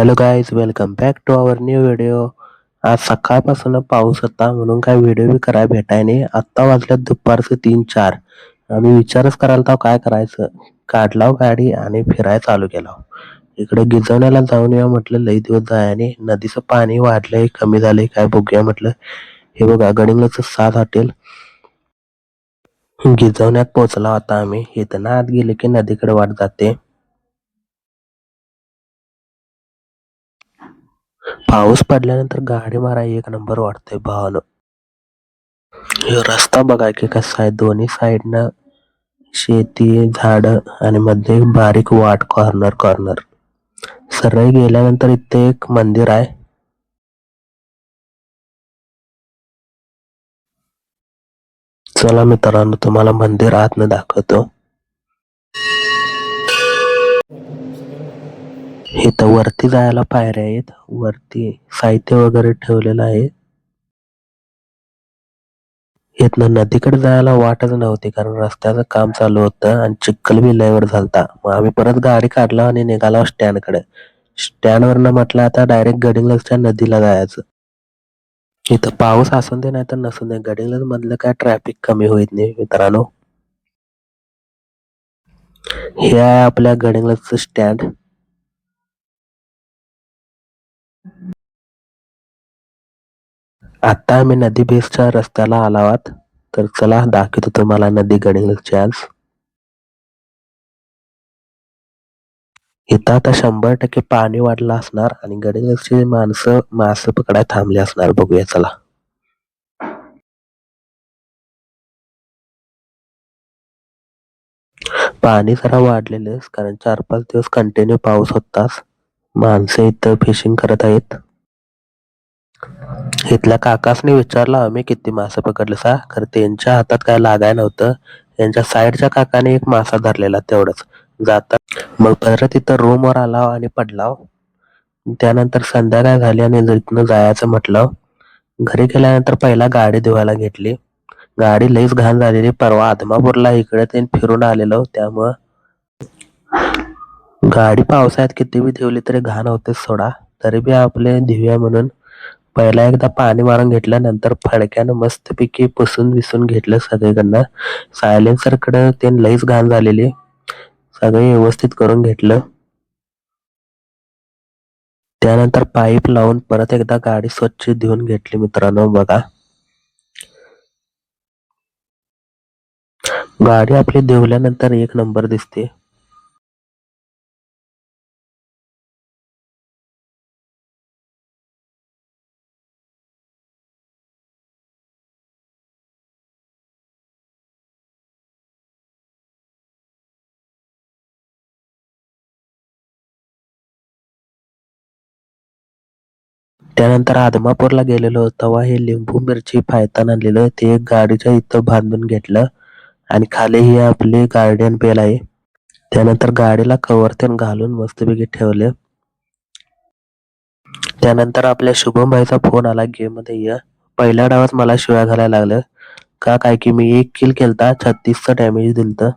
Hello guys, welcome back to our new video. आज सकाळपासून पाऊस होता म्हणून काय व्हिडिओ बी करायला भेटाय नाही. आत्ता वाजल्यात दुपारचं 3-4. आम्ही विचारच करायला होतो काय करायचं. काढलाव गाडी आणि फिरायला चालू केला. इकडे गिजवण्याला जाऊन या म्हटलं, लई दिवस जायाने. नदीचं पाणी वाढलंय, कमी झालंय काय बघूया म्हटलं. हे बघा गडिंग्लजचं 7 हॉटेल. गिजवण्यात पोहोचला होता आम्ही. इथं आत गेले की नदीकडे वाट जाते. पाऊस पडल्यानंतर गाडी मारा एक नंबर वाटतंय भावानं. हे रस्ता बघा की कसा आहे, दोन्ही साईडनं शेती, झाड आणि मध्ये एक बारीक वाट कॉर्नर. सरळ गेल्यानंतर इथे एक मंदिर आहे. चला मित्रांनो, तुम्हाला मंदिर आतनं दाखवतो. इथं वरती जायला पायऱ्या आहेत. वरती साहित्य वगैरे ठेवलेलं आहे. इथनं नदीकडे जायला वाटच नव्हती, कारण रस्त्याचं काम चालू होतं आणि चिखल बी लयवर झालता. मग आम्ही परत गाडी काढला आणि निघालो स्टँडकडे. स्टँडवरनं म्हटलं आता डायरेक्ट गडिंग्लजच्या नदीला जायचं. इथं पाऊस असून दे नाही तर नसून दे, गडिंग्लज मधलं काय ट्रॅफिक कमी होत नाही मित्रांनो. हे आहे आपल्या गडिंग्लजचं स्टँड. आता आम्ही नदी बेसच्या रस्त्याला आलो आहोत. तर चला दाखवतो तुम्हाला नदी गडिंग्लजची आज. इथं आता 100% पाणी वाढलं असणार आणि गडिंग्लजची माणसं मासे पकडायला थांबली असणार. बघूया चला. पाणी जरा वाढलेलंच, कारण 4-5 दिवस कंटिन्यू पाऊस होताच. माणसं इथं फिशिंग करत आहेत. इथल्या काकासनी विचारलं आम्ही किती मासे पकडले सा, खरं त्यांच्या हातात काय लागाय नव्हतं. त्यांच्या साईडच्या काकाने एक मासा धरलेला तेवढंच. जातात मग परत इथं रूमवर आलाव आणि पडलाव. त्यानंतर संध्याकाळ झाली आणि इथनं जायचं म्हटलं. घरी गेल्यानंतर पहिला गाडी धुवायला घेतली. गाडी लईच घाण झालेली. परवा आदमापूरला इकडे ते फिरून आलेलो, त्यामुळं गाडी पावसाळ्यात किती बी धुवली तरी घाण होतेच सोडा. तरी बी आपले धुऊया म्हणून पहिला एकदा पाणी मारून घेतलं, नंतर फडक्यानं मस्तपैकी पुसून विसून घेतलं सगळीकडनं. सायलेन्सरकडं ते लईच घाण झालेली, सगळे व्यवस्थित करून घेतलं. त्यानंतर पाईप लावून परत एकदा गाडी स्वच्छ धुवून घेतली मित्रांनो. बघा गाडी आपली धुवल्यानंतर एक नंबर दिसते. त्यानंतर आदमापूरला गेलेलो, तेव्हा हे लिंबू मिरची फायतान आणलेलं ते एक गाडीच्या इथं बांधून घेतलं आणि खाली ही आपली गार्डियन पेल आहे. त्यानंतर गाडीला कव्हर तेन घालून मस्तपैकी ठेवले. त्यानंतर आपल्या शुभमभाईचा फोन आला, गेम मध्ये ये. पहिल्या डावात मला शिव्या घालायला लागलं का काय की मी 1 किल केलता, 36चं डॅमेज दिलतं.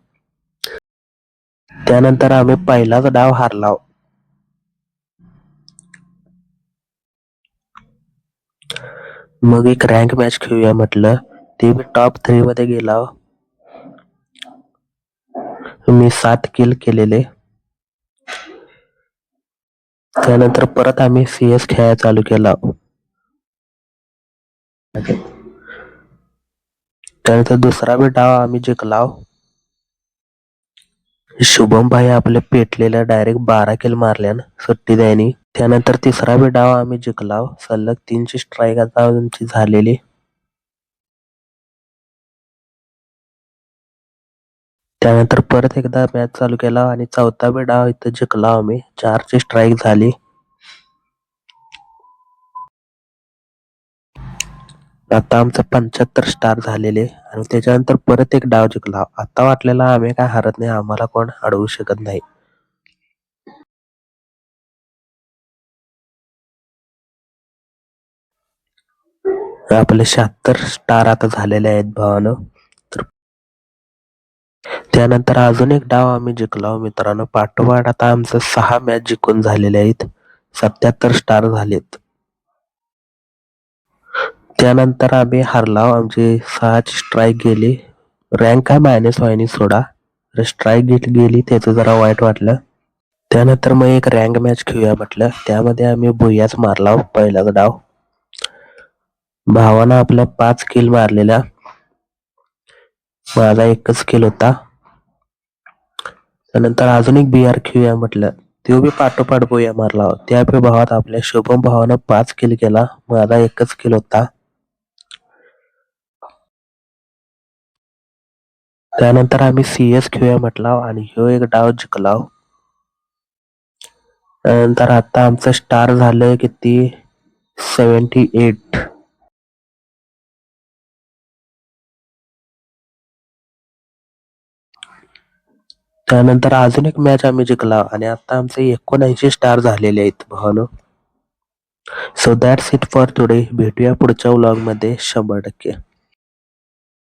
त्यानंतर आम्ही पहिलाच डाव हारलाव. मग एक रँक मॅच खेळूया म्हटलं, ते बी टॉप 3 मध्ये गेलाव. मी 7 किल केलेले. त्यानंतर परत आम्ही CS खेळायला चालू केला. त्यानंतर दुसरा बी डाव आम्ही जिंकलाव. शुभम भाई आपले पेटलेल्या डायरेक्ट 12 किल मारल्यान सुट्टी द्यायनी. त्यानंतर तिसरा बी डाव आम्ही जिंकलाव. सलग 3ची स्ट्राईक आता आमची झालेली. त्यानंतर परत एकदा मॅच चालू केला आणि चौथा बी डाव इथं जिंकलाव आम्ही. 4ची स्ट्राईक झाली. आता आमचं 75 स्टार झालेले आणि त्याच्यानंतर परत एक डाव जिंकला. आता वाटलेला आम्ही काय हरत नाही, आम्हाला कोण अडवू शकत नाही. आपले 76 स्टार आता झालेले आहेत भावानं. त्यानंतर अजून एक डाव आम्ही जिंकलो मित्रांनो. पाठोपाठ आता आमचं 6 मॅच जिंकून झालेले आहेत. 77 स्टार झालेत. त्यानंतर आम्ही हारलाव. आमची 6ची स्ट्राईक गेली. रँक काय मायनस व्हायनी सोडा. स्ट्राईक गेली त्याचं जरा वाईट वाटलं. त्यानंतर मग एक रँक मॅच खेळूया म्हटलं. त्यामध्ये आम्ही भुयाच मारला पहिलाच डाव. भावानं आपल्या 5 किल मारलेल्या. माझा एकच किल होता. त्यानंतर अजून एक BR खेळूया म्हटलं. तो बी पाठोपाठ भुया मारला. त्या भावात आपल्या शुभम भावानं 5 किल केला. माझा एकच किल होता. त्यानंतर आम्ही CS खेळूया म्हटला आणि ह्यो एक डाव जिंकला. त्यानंतर आता आमचं स्टार झालं किती 78. त्यानंतर अजून एक मॅच आम्ही जिंकला आणि आता आमचे 79 स्टार झालेले आहेत भावानो. So that's it for today. भेटूया पुढच्या व्लॉग मध्ये 100%.